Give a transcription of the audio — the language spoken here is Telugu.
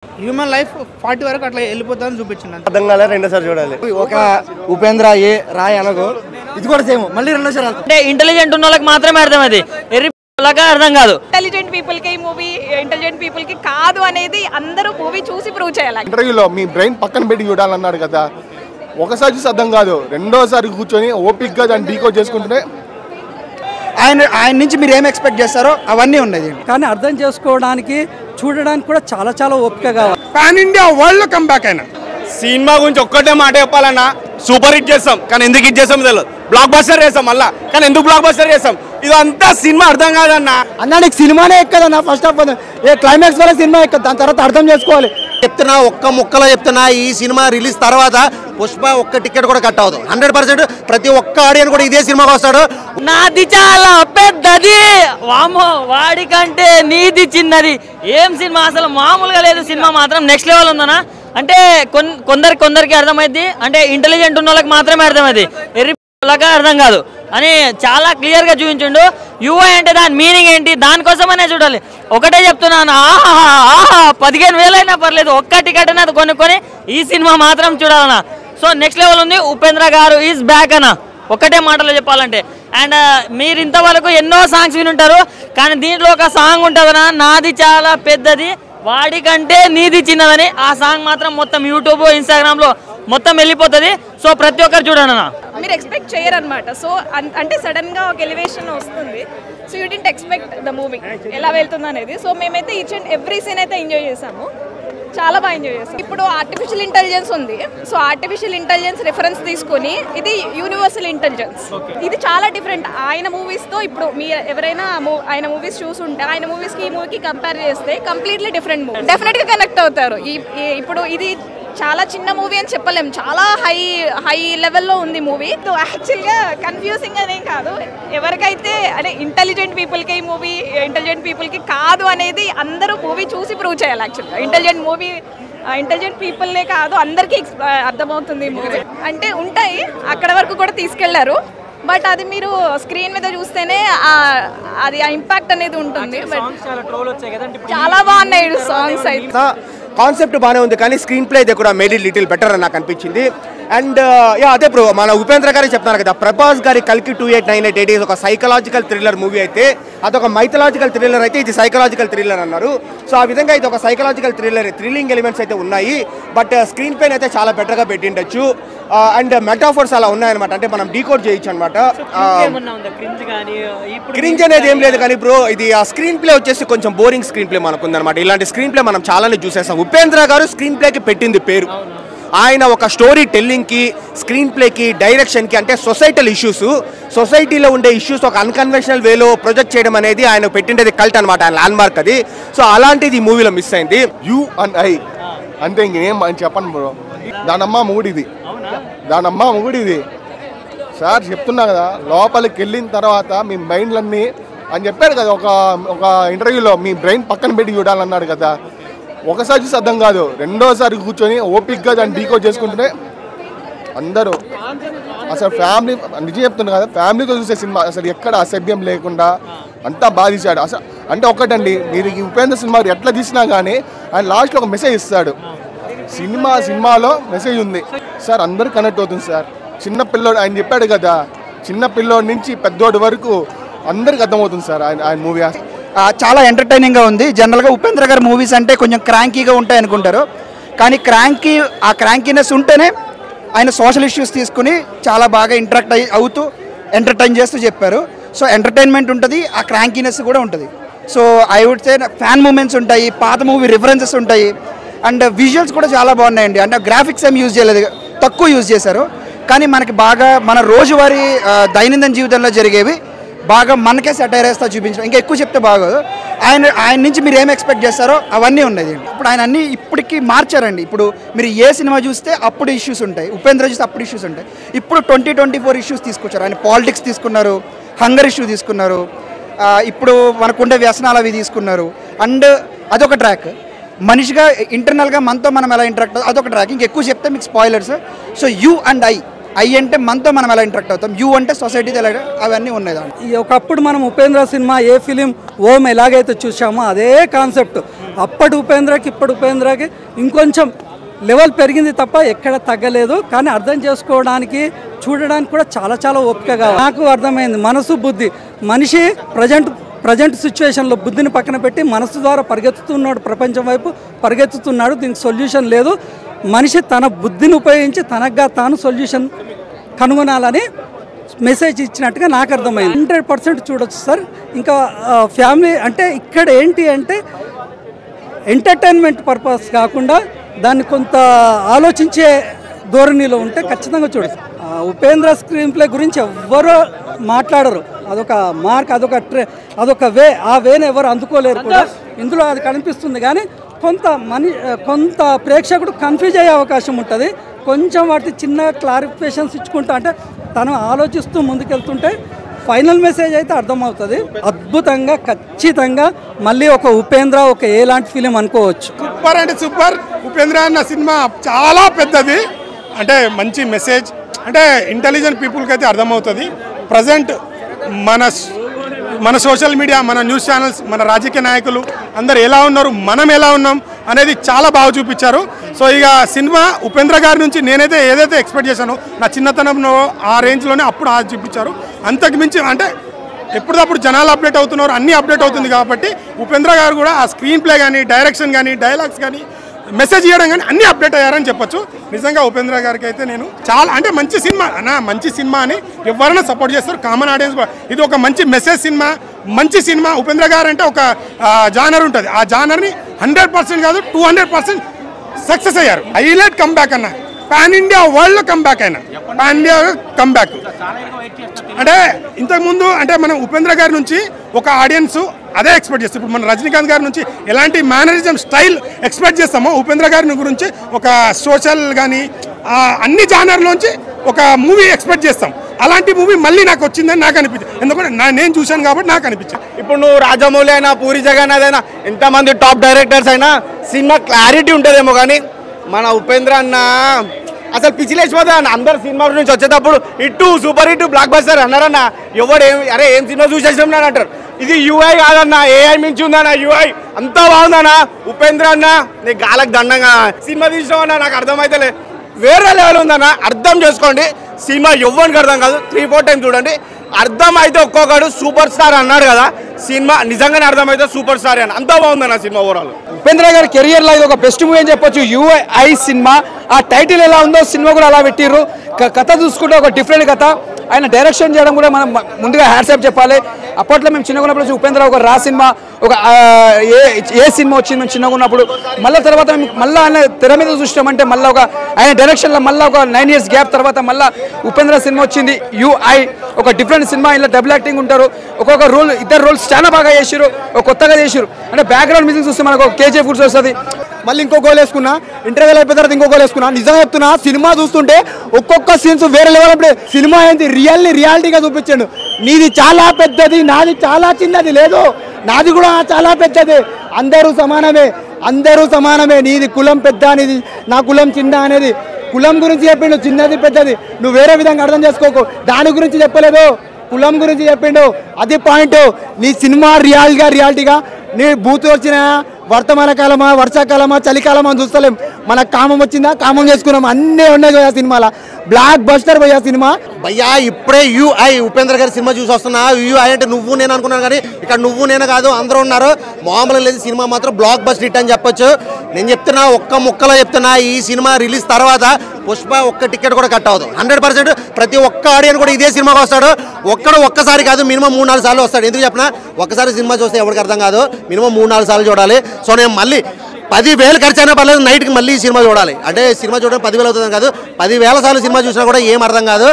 హ్యూమన్ లైఫ్ 40 వరకు అట్లా వెళ్ళిపోతుందని చూపించింది. అర్థం కాలే, రెండోసారి చూడాలి. ఒక ఉపేంద్ర ఏ రాయ్ అనగో ఇది కూడా సేమ్ మళ్ళీ రెండోసారి అంటే ఇంటెలిజెంట్ ఉన్న వాళ్ళకి మాత్రమే అర్థం, అది ఎర్రిగా అర్థం కాదు. ఇంటెలిజెంట్ పీపుల్ కి మూవీ ఇంటెలిజెంట్ పీపుల్ కి కాదు అనేది అందరూ మూవీ చూసి ప్రూవ్ చేయాలి. ఇంటర్వ్యూలో మీ బ్రెయిన్ పక్కన పెట్టి చూడాలన్నాడు కదా, ఒకసారి చూసి అర్థం కాదు, రెండోసారి కూర్చొని ఓపిక్గా దాన్ని డీకోడ్ చేసుకుంటూనే ఆయన నుంచి మీరు ఏం ఎక్స్పెక్ట్ చేస్తారో అవన్నీ ఉన్నాయి. కానీ అర్థం చేసుకోవడానికి చూడడానికి కూడా చాలా చాలా ఓపిక కావాలి. Pan India world come back అయినా సినిమా గురించి ఒక్కటే మాట చెప్పాలన్నా, సూపర్ హిట్ చేస్తాం కానీ ఎందుకు హిట్ చేస్తాం తెలియదు. బ్లాక్ బస్టర్ చేస్తాం మళ్ళా, కానీ ఎందుకు బ్లాక్ బస్టర్ చేస్తాం ఇదంతా సినిమా అర్థం కాదన్నా. అన్నా నీకు సినిమానే ఎక్కదన్నా, first of all a climax వల్ల సినిమా ఎక్కదు, దాని తర్వాత అర్థం చేసుకోవాలి. చెప్తున్నా ఒక్క ముక్కలో చెప్తున్నా, ఈ సినిమా రిలీజ్ తర్వాత పుష్ప ఒక్క టికెట్ కూడా కట్ అవ్వదు. 100% ప్రతి ఒక్క ఆడియన్ కూడా ఇదే సినిమాకి వస్తాడు. నాది చాలా పెద్దది, వామో వాడికంటే నీది చిన్నది. ఏం సినిమా అసలు మామూలుగా లేదు. సినిమా మాత్రం నెక్స్ట్ లెవెల్ ఉందనా. అంటే కొందరికి అర్థమైంది, అంటే ఇంటెలిజెంట్ ఉన్న వాళ్ళకి మాత్రమే అర్థమైంది, ఎర్రిగా అర్థం కాదు అని చాలా క్లియర్గా చూపించిండు. యువ అంటే దాని మీనింగ్ ఏంటి, దానికోసమనే చూడాలి. ఒకటే చెప్తున్నాను, ఆహా 15,000 అయినా పర్లేదు, ఒక్క టికెట్ అనేది కొనుక్కొని ఈ సినిమా మాత్రం చూడాలన్నా. సో నెక్స్ట్ లెవెల్ ఉంది. ఉపేంద్ర గారు ఈజ్ బ్యాక్ అన్న, ఒక్కటే మాటలో చెప్పాలంటే. అండ్ మీరు ఇంతవరకు ఎన్నో సాంగ్స్ వినుంటారు, కానీ దీంట్లో ఒక సాంగ్ ఉంటుందన్నా, నాది చాలా పెద్దది వాడికంటే నీది చిన్నదని. ఆ సాంగ్ మాత్రం మొత్తం యూట్యూబ్ ఇన్స్టాగ్రామ్లో మొత్తం వెళ్ళిపోతుంది. సో ప్రతి ఒక్కరు చూడండి అన్న. మీరు ఎక్స్పెక్ట్ చేయరనమాట. సో అంటే సడన్ గా ఒక ఎలివేషన్ వస్తుంది. So you didn't expect the movie ఎలా వెళ్తుంది అనేది. సో మేమైతే ఈచ్ అండ్ ఎవ్రీ సీన్ అయితే ఎంజాయ్ చేసాము, చాలా బాగా ఎంజాయ్ చేస్తాం. ఇప్పుడు ఆర్టిఫిషియల్ ఇంటెలిజెన్స్ ఉంది. సో ఆర్టిఫిషియల్ ఇంటెలిజెన్స్ రిఫరెన్స్ తీసుకొని ఇది యూనివర్సల్ ఇంటెలిజెన్స్. ఇది చాలా డిఫరెంట్ ఆయన మూవీస్తో. ఇప్పుడు మీరు ఎవరైనా ఆయన మూవీస్ చూసుంటే ఆయన మూవీస్కి ఈ మూవీకి కంపేర్ చేస్తే కంప్లీట్లీ డిఫరెంట్ మూవీ. డెఫినెట్గా కనెక్ట్ అవుతారు. ఇప్పుడు ఇది చాలా చిన్న మూవీ అని చెప్పలేం, చాలా హై లెవెల్లో ఉంది మూవీ. సో యాక్చువల్గా కన్ఫ్యూజింగ్ అనేం కాదు. ఎవరికైతే అంటే ఇంటెలిజెంట్ పీపుల్కి ఈ మూవీ ఇంటెలిజెంట్ పీపుల్కి కాదు అనేది అందరూ మూవీ చూసి ప్రూవ్ చేయాలి. యాక్చువల్గా ఇంటెలిజెంట్ పీపుల్నే కాదు, అందరికీ అర్థమవుతుంది మూవీ. అంటే ఉంటాయి అక్కడ వరకు కూడా తీసుకెళ్లారు, బట్ అది మీరు స్క్రీన్ మీద చూస్తేనే అది ఆ ఇంపాక్ట్ అనేది ఉంటుంది. చాలా బాగున్నాయి సాంగ్స్ అయితే. కాన్సెప్ట్ బాగానే ఉంది, కానీ స్క్రీన్ ప్లే అయితే కూడా మేడ్ ఇట్ లిటిల్ బెటర్ అని నాకు అనిపించింది. అండ్ అదే బ్రో, మన ఉపేంద్ర గారికి చెప్తాను కదా, ప్రభాస్ గారి కల్కి 2898 ఒక సైకలాజికల్ థ్రిల్లర్ మూవీ అయితే అదొక మైథలాజికల్ థ్రిల్లర్ అయితే ఇది సైకలాజికల్ థ్రిల్లర్ అన్నారు. సో ఆ విధంగా ఇది ఒక సైకలాజికల్ థ్రిల్లర్, థ్రిల్లింగ్ ఎలిమెంట్స్ అయితే ఉన్నాయి, బట్ స్క్రీన్ ప్లే అయితే చాలా బెటర్గా పెట్టిండొచ్చు. అండ్ మెటాఫోర్స్ అలా ఉన్నాయన్నమాట, అంటే మనం డీకోడ్ చేయొచ్చు అనమాట. క్రింజ్ అనేది ఏం లేదు, కానీ బ్రో ఇది ఆ స్క్రీన్ ప్లే వచ్చేసి కొంచెం బోరింగ్ స్క్రీన్ ప్లే మనకు ఉందన్నమాట. ఇలాంటి స్క్రీన్ ప్లే మనం చాలానే చూసేస్తాం. ఉపేంద్ర గారు స్క్రీన్ ప్లేకి పెట్టింది పేరు. ఆయన ఒక స్టోరీ టెల్లింగ్కి, స్క్రీన్ ప్లేకి, డైరెక్షన్కి, అంటే సొసైటీలో ఉండే ఇష్యూస్ ఒక అన్కన్వెన్షనల్ వేలో ప్రొజెక్ట్ చేయడం అనేది ఆయన పెట్టిండేది కల్ట్ అనమాట, ఆయన ల్యాండ్ మార్క్ అది. సో అలాంటిది ఈ మూవీలో మిస్ అయింది. యూ అండ్ ఐ అంతే, ఇంకేం అని చెప్పను బ్రో. దానమ్మ మూడిది సార్ చెప్తున్నా కదా, లోపలికి వెళ్ళిన తర్వాత మీ మైండ్లన్నీ అని చెప్పాడు కదా ఒక ఇంటర్వ్యూలో, మీ బ్రెయిన్ పక్కన పెట్టి చూడాలన్నాడు కదా, ఒకసారి చూసి అర్థం కాదు, రెండోసారి కూర్చొని ఓపిక్గా దాన్ని డీకోడ్ చేసుకుంటూనే అందరూ అసలు ఫ్యామిలీ, నిజం చెప్తున్నా కదా, ఫ్యామిలీతో చూసే సినిమా అసలు ఎక్కడ అసభ్యం లేకుండా అంతా బాగా తీశాడు. అసలు అంటే ఒకటండి, మీరు ఈ ఉపేంద్ర సినిమా ఎట్లా తీసినా కానీ ఆయన లాస్ట్లో ఒక మెసేజ్ ఇస్తాడు. సినిమాలో మెసేజ్ ఉంది సార్, అందరూ కనెక్ట్ అవుతుంది సార్. చిన్న పిల్లోడు ఆయన చెప్పాడు కదా, చిన్న పిల్లోడి నుంచి పెద్దోడి వరకు అందరికి అర్థమవుతుంది సార్ ఆయన మూవీ. చాలా ఎంటర్టైనింగ్గా ఉంది. జనరల్గా ఉపేంద్ర గారి మూవీస్ అంటే కొంచెం క్రాంకీగా ఉంటాయి అనుకుంటారు, కానీ ఆ క్రాంకీనెస్ ఉంటేనే ఆయన సోషల్ ఇష్యూస్ తీసుకుని చాలా బాగా ఇంటరాక్ట్ అవుతూ ఎంటర్టైన్ చేస్తూ చెప్పారు. సో ఎంటర్టైన్మెంట్ ఉంటుంది, ఆ క్రాంకీనెస్ కూడా ఉంటుంది. So I would say fan moments ఉంటాయి, పాత మూవీ రిఫరెన్సెస్ ఉంటాయి, అండ్ విజువల్స్ కూడా చాలా బాగున్నాయండి. అంటే గ్రాఫిక్స్ ఏం యూజ్ చేయలేదు, తక్కువ యూజ్ చేశారు, కానీ మనకి బాగా మన రోజువారీ దైనందిన జీవితంలో జరిగేవి బాగా మనకే సెటైర్ వేస్తా చూపించడం. ఇంకా ఎక్కువ చెప్తే బాగోదు. ఆయన నుంచి మీరు ఏం ఎక్స్పెక్ట్ చేస్తారో అవన్నీ ఉన్నాయి. ఇప్పుడు ఆయన అన్నీ ఇప్పటికి మార్చారండి. ఇప్పుడు మీరు ఏ సినిమా చూస్తే అప్పుడు ఇష్యూస్ ఉంటాయి, ఉపేంద్ర చూస్తే అప్పుడు ఇష్యూస్ ఉంటాయి. ఇప్పుడు 2024 ఇష్యూస్ తీసుకొచ్చారు. ఆయన పాలిటిక్స్ తీసుకున్నారు, హంగర్ ఇష్యూ తీసుకున్నారు, ఇప్పుడు మనకుండే వ్యసనాలు అవి తీసుకున్నారు. అండ్ అదొక ట్రాక్, మనిషిగా ఇంటర్నల్గా మనతో మనం ఎలా ఇంటరాక్ట్ అవుతాం అదొక ట్రాక్. ఇంకెక్కువ చెప్తే మీకు spoilers. So you and I అంటే మనతో మనం ఎలా ఇంటరాక్ట్ అవుతాం, యూ అంటే సొసైటీతో ఎలా, అవన్నీ ఉన్నాయి. ఒకప్పుడు మనం ఉపేంద్ర సినిమా ఏ ఫిలిం ఓం ఎలాగైతే చూసామో అదే కాన్సెప్ట్ అప్పటి ఉపేంద్రకి ఇప్పటి ఉపేంద్రకి ఇంకొంచెం లెవెల్ పెరిగింది తప్ప ఎక్కడ తగ్గలేదు. కానీ అర్థం చేసుకోవడానికి చూడడానికి కూడా చాలా చాలా ఓపిక కావాలి. నాకు అర్థమైంది మనసు బుద్ధి. మనిషి ప్రజెంట్ సిచ్యువేషన్లో బుద్ధిని పక్కన పెట్టి మనసు ద్వారా పరిగెత్తుతున్నాడు, ప్రపంచం వైపు పరిగెత్తుతున్నాడు. దీనికి సొల్యూషన్ లేదు. మనిషి తన బుద్ధిని ఉపయోగించి తనగా తాను సొల్యూషన్ కనుగొనాలని మెసేజ్ ఇచ్చినట్టుగా నాకు అర్థమైంది. 100% చూడొచ్చు సార్. ఇంకా ఫ్యామిలీ అంటే ఇక్కడ ఏంటి అంటే ఎంటర్టైన్మెంట్ పర్పస్ కాకుండా దాన్ని కొంత ఆలోచించే ధోరణిలో ఉంటే ఖచ్చితంగా చూడచ్చు. ఉపేంద్ర స్క్రీన్ ప్లే గురించి ఎవ్వరూ మాట్లాడరు. అదొక మార్క్, అదొక వే. ఆ వేని ఎవరు అందుకోలేరు కూడా. ఇందులో అది కనిపిస్తుంది. కానీ కొంత ప్రేక్షకుడు కన్ఫ్యూజ్ అయ్యే అవకాశం ఉంటుంది. కొంచెం వాటి చిన్న క్లారిఫికేషన్స్ ఇచ్చుకుంటా అంటే తను ఆలోచిస్తూ ముందుకెళ్తుంటే ఫైనల్ మెసేజ్ అయితే అర్థమవుతుంది. అద్భుతంగా ఖచ్చితంగా మళ్ళీ ఒక ఉపేంద్ర ఒక ఎలాంటి ఫిలిం అనుకోవచ్చు. సూపర్ అంటే సూపర్. ఉపేంద్ర అన్న సినిమా చాలా పెద్దది. అంటే మంచి మెసేజ్ అంటే ఇంటెలిజెంట్ పీపుల్కి అయితే అర్థమవుతుంది. ప్రజెంట్ మన సోషల్ మీడియా, మన న్యూస్ ఛానల్స్, మన రాజకీయ నాయకులు అందరు ఎలా ఉన్నారు, మనం ఎలా ఉన్నాం అనేది చాలా బాగా చూపించారు. సో ఇక సినిమా ఉపేంద్ర గారి నుంచి నేనైతే ఏదైతే ఎక్స్పెక్ట్ చేశానో నా చిన్నతనంలో ఆ రేంజ్లోనే అప్పుడు చూపించారు. అంతకు మించి అంటే ఎప్పటికప్పుడు జనాలు అప్డేట్ అవుతున్నారు, అన్నీ అప్డేట్ అవుతుంది. కాబట్టి ఉపేంద్ర గారు కూడా ఆ స్క్రీన్ ప్లే కానీ, డైరెక్షన్ కానీ, డైలాగ్స్ కానీ, మెసేజ్ ఇవ్వడం కానీ అన్నీ అప్డేట్ అయ్యారని చెప్పొచ్చు. నిజంగా ఉపేంద్ర గారికి అయితే నేను చాలా అంటే మంచి సినిమా అని ఎవరైనా సపోర్ట్ చేస్తారు, కామన్ ఆడియన్స్ కూడా. ఇది ఒక మంచి మెసేజ్ మంచి సినిమా. ఉపేంద్ర గారు అంటే ఒక జానర్ ఉంటుంది. ఆ జానర్ని 100% కాదు 200% సక్సెస్ అయ్యారు. హైలైట్ కంబ్యాక్ అన్న, పాన్ ఇండియా వరల్డ్లో కంబ్యాక్ అయినా, పాన్ ఇండియా కంబ్యాక్. అంటే ఇంతకుముందు అంటే మనం ఉపేంద్ర గారి నుంచి ఒక ఆడియన్స్ అదే ఎక్స్పెక్ట్ చేస్తాం. ఇప్పుడు మన రజనీకాంత్ గారి నుంచి ఎలాంటి మేనరిజం స్టైల్ ఎక్స్పెక్ట్ చేస్తామో ఉపేంద్ర గారి గురించి ఒక సోషల్ కానీ అన్ని జానర్లోంచి ఒక మూవీ ఎక్స్పెక్ట్ చేస్తాం. అలాంటి మూవీ మళ్ళీ నాకు వచ్చిందని నాకు అనిపించింది. ఎందుకంటే నేను చూశాను కాబట్టి నాకు అనిపించింది. ఇప్పుడు నువ్వు రాజమౌళి అయినా, పూరి జగన్నాథ్ అయినా, ఎంతమంది టాప్ డైరెక్టర్స్ అయినా సినిమా క్లారిటీ ఉంటుందేమో కానీ మన ఉపేంద్ర అన్న అసలు పిచ్చిలేసిపోతా అన్న. అందరు సినిమా నుంచి వచ్చేటప్పుడు hit, super hit, blockbuster అన్నారన్న. ఎవడు ఏం సినిమా చూసేసినాం అంటారు. ఇది యూఐ కాదన్న, ఏఐ మించి ఉందన్న. యూఐ అంతా బాగుందన్న. ఉపేంద్ర అన్న నీ గాలకు దండంగా సినిమా తీసినామన్నా, నాకు అర్థమైతలే. వేరే లెవెల్ ఉందన్న. అర్థం చేసుకోండి. సినిమా ఎవ్వరికి అర్థం కాదు. 3-4 టైమ్స్ చూడండి. అర్థమైతే ఒక్కొక్కడు సూపర్ స్టార్ అన్నాడు కదా, సినిమా నిజంగానే అర్థమైతే సూపర్ స్టార్ అని. అంతా బాగుందన్న సినిమా ఓవరాల్. ఉపేంద్ర గారి కెరియర్లో ఇది ఒక బెస్ట్ మూవీ అని చెప్పొచ్చు. యూఐ సినిమా ఆ టైటిల్ ఎలా ఉందో సినిమా కూడా అలా పెట్టిర్రు. కథ చూసుకుంటే ఒక డిఫరెంట్ కథ. ఆయన డైరెక్షన్ చేయడం కూడా మనం ముందుగా హ్యాట్సాప్ చెప్పాలి. అప్పట్లో మేము చిన్నగా ఉన్నప్పుడు ఉపేంద్ర ఒక రా సినిమా, ఒక ఏ సినిమా వచ్చింది మేము చిన్నగా ఉన్నప్పుడు. మళ్ళీ తర్వాత మళ్ళీ ఆయన తెర మీద చూసినామంటే మళ్ళీ ఆయన డైరెక్షన్లో మళ్ళీ ఒక 9 years గ్యాప్ తర్వాత మళ్ళీ ఉపేంద్ర సినిమా వచ్చింది యూఐ. ఒక డిఫరెంట్ సినిమా. ఇలా డబుల్ యాక్టింగ్ ఉంటారు. ఒక్కొక్క రోల్, ఇద్దరు రోల్స్ చాలా బాగా చేసారు, కొత్తగా చేసారు. అంటే బ్యాక్గ్రౌండ్ మ్యూజిక్ చూస్తే మనకు కేజీఎఫ్ గుర్తు వస్తుంది. మళ్ళీ ఇంకో గోల్ వేసుకున్నా, ఇంటర్వ్యూలు అయిపోయిన తర్వాత ఇంకో గోల్ వేసుకున్నా. నిజంగా చెప్తున్నా, సినిమా చూస్తుంటే ఒక్కొక్క సీన్స్ వేరే లెవెల్. అప్పుడే సినిమా ఏంటి రియాలిటీగా చూపించాడు. నీది చాలా పెద్దది, నాది చాలా చిన్నది. లేదు, నాది కూడా చాలా పెద్దది. అందరూ సమానమే. నీది కులం పెద్ద, నీది నా కులం చిన్న అనేది కులం గురించి చెప్పిండు. చిన్నది పెద్దది నువ్వు వేరే విధంగా అర్థం చేసుకోకు. దాని గురించి చెప్పలేదు, కులం గురించి చెప్పిండు. అది పాయింట్. నీ సినిమా రియాలిటీగా నీ బూత్ వచ్చిన వర్తమాన కాలమా, వర్షాకాలమా, చలికాలమా అని చూస్తలేం. మనకు కామం వచ్చిందా, కామం చేసుకున్నాం. అన్నీ ఉన్నాయి కదా సినిమాలో. బ్లాక్ బస్టర్ భయ్యా సినిమా. భయ్యా ఇప్పుడే యూఐ ఉపేంద్ర గారి సినిమా చూసి వస్తున్నా. యూఐ అంటే నువ్వు నేను అనుకున్నాను, కానీ ఇక్కడ నువ్వు నేను కాదు, అందరూ ఉన్నారు. మామూలుగా లేదు, సినిమా మాత్రం బ్లాక్ బస్టర్ హిట్ అని చెప్పొచ్చు. నేను చెప్తున్నా, ఒక్క ముక్కలో చెప్తున్నా, ఈ సినిమా రిలీజ్ తర్వాత పుష్ప ఒక్క టికెట్ కూడా కట్ అవ్వదు. 100% ప్రతి ఒక్క ఆడియన్ కూడా ఇదే సినిమాకి వస్తాడు. ఒక్కసారి కాదు, మినిమం 3-4 సార్లు వస్తాడు. ఎందుకు చెప్పినా, ఒక్కసారి సినిమా చూస్తే ఎవరికి అర్థం కాదు, మినిమం 3-4 సార్లు చూడాలి. సో నేను మళ్ళీ 10,000 ఖర్చు అయినా పర్లేదు, నైట్కి మళ్ళీ సినిమా చూడాలి. అంటే సినిమా చూడడం 10,000 అవుతుంది కాదు, 10,000 సార్లు సినిమా చూసినా కూడా ఏం అర్థం కాదు.